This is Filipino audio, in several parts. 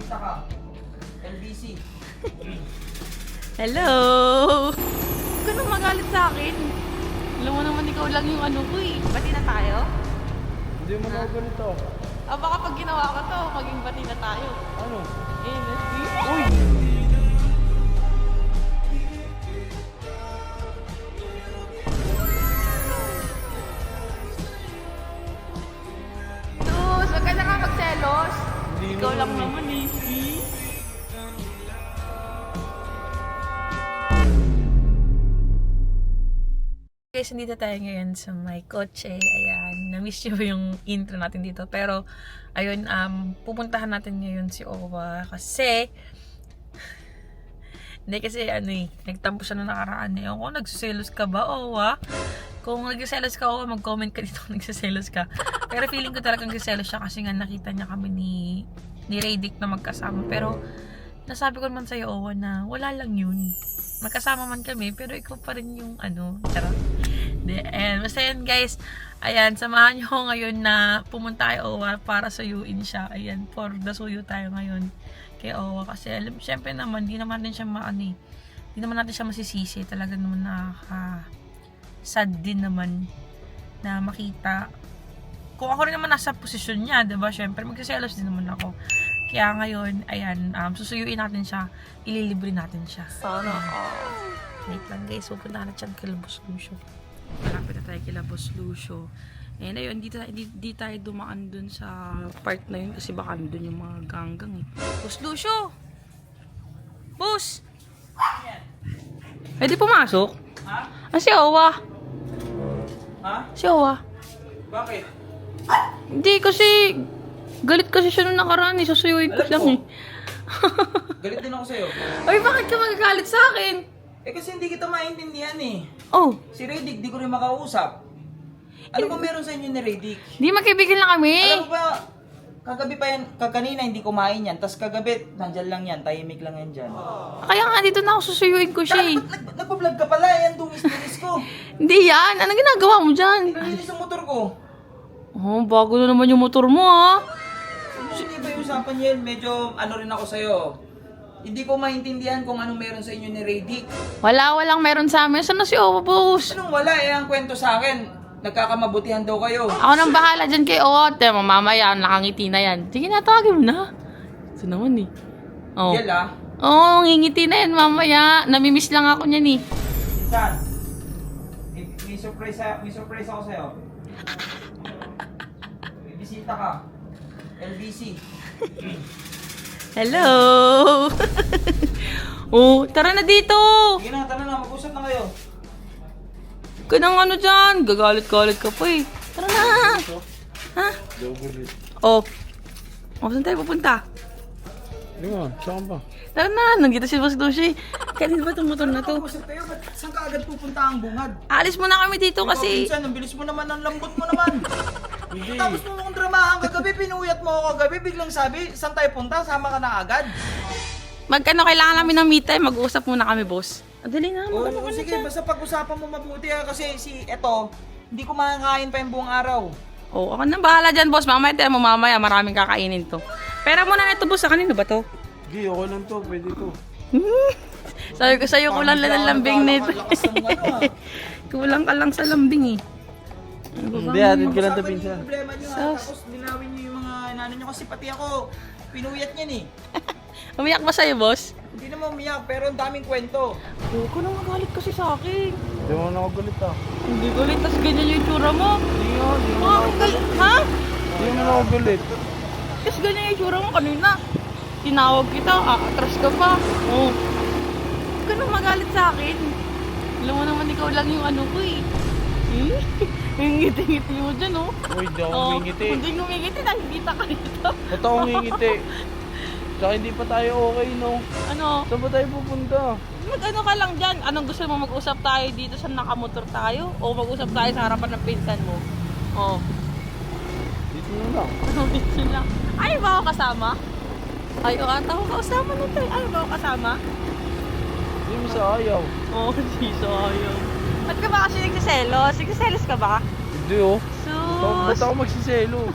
Bisita ka. LBC. Hello! Huwag ka nang magalit sa akin. Alam mo naman ikaw lang yung ano ko eh. Bati na tayo? Hindi mo na ako ganito. Baka pag ginawa ko to, maging bati na tayo. Ano? Let's see. Uy! Sus, huwag ka na nga magselos. Hindi Ikaw lang naman naman eh. See? Guys, nandito tayo ngayon sa my kotse. Ayan, na-miss nyo yung intro natin dito. Pero, ayun, pupuntahan natin ngayon si Owa kasi hindi kasi ano eh, nagtampo siya na nakaraan eh. Ako, nagsiselos ka ba, Owa? Kung nagsiselos ka, Owa, mag-comment ka dito kung nagsiselos ka. Pero feeling ko talagang nagsiselos siya kasi nga nakita niya kami ni Radic na magkasama. Pero, nasabi ko naman sa'yo, Owa, na wala lang yun. Magkasama man kami, pero ikaw pa rin yung ano, charot. And basta yan guys, ayan, samahan nyo ako ngayon na pumunta kay Owa para suyuin siya. Ayan, for the suyo tayo ngayon kay Owa. Kasi alam, syempre naman, di naman din siya di naman natin siya masisisi. Talaga naman nakaka-sad din naman na makita. Kung ako rin naman nasa posisyon niya, diba? Syempre, magsiselos din naman ako. Kaya ngayon, ayan, susuyuin natin siya, ililibre natin siya. Sana wait lang guys, pupunta na siya kay Labos Lucio. Malapit na tayo kay Labos Lucio. And ayun, di tayo dumaan dun sa part na yun kasi baka dun yung mga ganggang eh. Boss Lucio! Boss! Pwede pumasok? Ha? Si Owa. Ha? Si Owa. Bakit? Hindi kasi galit kasi siya nung nakaraan eh. Susuyuin ko Alam lang ko. eh. Galit din ako sa'yo. Ay, bakit ka magagalit sa akin? Eh kasi hindi kita maintindihan eh. Oh, Si Radic, di ko rin makausap. Ano ba meron sa inyo ni Radic? di magkaibigan lang kami. Alam mo ba, kagabi pa yan, kaganina hindi kumain yan, tas kagabi, nandyan lang yan, tahimik lang yan dyan. Kaya nga dito na ako susuyuin ko siya eh. Nagpa-vlog ka pala, yan dungis-dungis ko. Hindi yan. Anong ginagawa mo dyan? Nilinis ang motor ko. Oh, bago na naman yung motor mo ha. Hindi ba yung usapan yan? Medyo ano rin ako sa'yo. Hindi ko maintindihan kung anong meron sa inyo ni Radic. Walang meron sa amin. Saan na si Owa, boss? Anong wala eh, ang kwento sa akin. Nagkakamabutihan daw kayo. Ako nang bahala dyan kay Owa. Tema, mamaya, nakangiti na yan. Sige na, tawagin mo na. Ito naman eh. Oh. Yel ah. Oo, ngingiti na yan mamaya. Namimiss lang ako niyan eh. Minsan, may surprise ako sa'yo. May bisita ka. LBC. Hello! Oh, tara na dito! Sige na, tara na, mag-usap na kayo. Kanang ano dyan? Gagalit-galit ka pa eh. Tara na! Ha? Oh. Oh, saan tayo pupunta? Hindi nga, saan ba? Tara na, nandito si Boss Lucy. Kanina ba itong motor na to? Mag-usap kayo, ba't saan ka agad pupunta ang bungad? Alis muna kami dito kasi... Minsan, ang bilis mo naman, ang lambot mo naman. Hindi. Tapos mo akong dramahan kagabi, pinuyat mo ako kagabi, biglang sabi, saan tayo punta? Sama ka na agad. Kailangan namin ng me time. Mag-uusap muna kami, boss. Dali na, Oo, magano ka na sige, dyan. basta pag-usapan mo mabuti ha, kasi eto, hindi ko makakain pa yung buong araw. Oh, ako na bahala dyan, boss. Mamaya tayo mo mamaya. Maraming kakainin to. Pera muna na ito, boss. Sa kanino ba to? Hindi, okay lang to, pwede to. Sabi ko sa'yo, kulang lang ang lambing nito. Lakas ng ano ha. Kulang ka lang sa lambing eh. Ano ba Hindi, bang- atin ka lang to Usapan niyo pinsan. yung problema niyo ha, Sus. tapos dinawin niyo yung mga nanay niyo kasi pati ako, pinuyat niyan eh. Umiyak ba sa'yo, boss? Hindi naman umiyak, pero ang daming kwento. Huwag ko na magalit kasi sa akin. Hindi mo na ako galit ah. Hindi galit, tas ganyan yung itsura mo. Hindi nga, hindi mo na Mga ako galit. ha? Hindi mo na ako galit. Tapos ganyan yung itsura mo kanina. Tinawag kita, atras ka pa. Oh. Huwag ka nang magalit sa akin. Alam mo naman ikaw lang yung ano ko eh. Yung ngiti-ngiti mo dyan oh. Uy, hindi ako Oh, ngingiti. hindi ngumingiti, nakikita ka dito. Ba't ako ngingiti? Tsaka hindi pa tayo okay, no? Ano? Saan ba tayo pupunta? Mag-ano ka lang dyan? Anong gusto mo? Mag-usap tayo dito sa nakamotor tayo? O mag-usap tayo sa harapan ng pinsan mo? Oh. Dito na lang. Dito lang. Ayaw ba ako kasama? Ayaw ata ako kasama nito eh. Ayaw ba ako kasama? Hindi mo sa ayaw. Oo, siso ayaw. Ba't ka ba kasi nagsiselos? Nagsiselos ka ba? Hindi oh. Sus! Ba't ako magsiselos?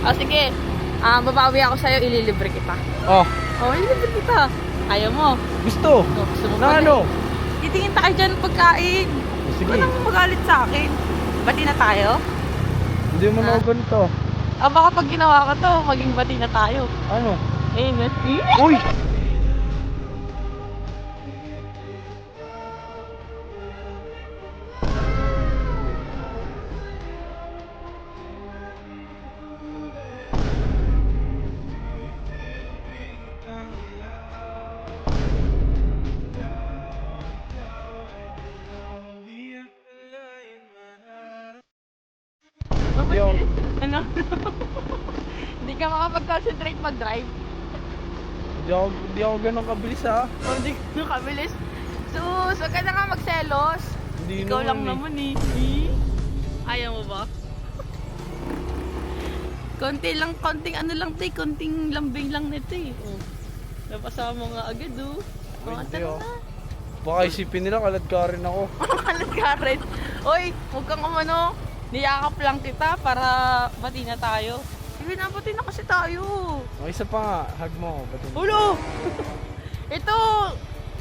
Ah, sige. babawi ako sa'yo, ililibre kita. Oh, Oh, ililibre kita. Ayaw mo. gusto. Oh, gusto mo Na pala ano? eh. Titingin tayo dyan ng pagkain. Sige. Huwag nang magalit sa akin. Bati na tayo? Hindi mo na ako ganito. Baka pag ginawa ko to, maging bati na tayo. Ano? Eh, Uy! Hindi ako, Ano? Hindi ka makapag-concentrate mag-drive. hindi ako ganun kabilis ha. O, hindi ka kabilis. Sus, wag ka na nga magselos. Hindi Ikaw lang naman naman eh. Ayaw mo ba? Konting ano lang to eh. Konting lambing lang nito eh. Oh. Napasa mo nga agad oh. Oh, Hindi, tara oh. na. Baka isipin nila kalad ka rin ako. Kalat ka rin. Oy, huwag kang umano. Niyakap lang kita para bati na tayo. Sige na, bati na kasi tayo. O, isa pa nga, hug mo ako. Ba't hindi? Ulo! Ito,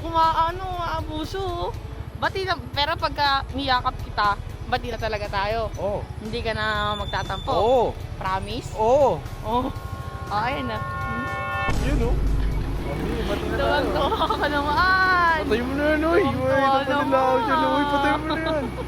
aabuso. Bati na, pero pagka niyakap kita, bati na talaga tayo. Oo. Hindi ka na magtatampo. Oo. Promise? Oo. Oh. Ayun na. Yun oh. Sabi, ba't na tayo? Tuwag-tuwa ka naman. Patay mo na yan, oy. Uy, Tuwang-tuwa napanila ako dyan, oy. naman. Patay mo na yan.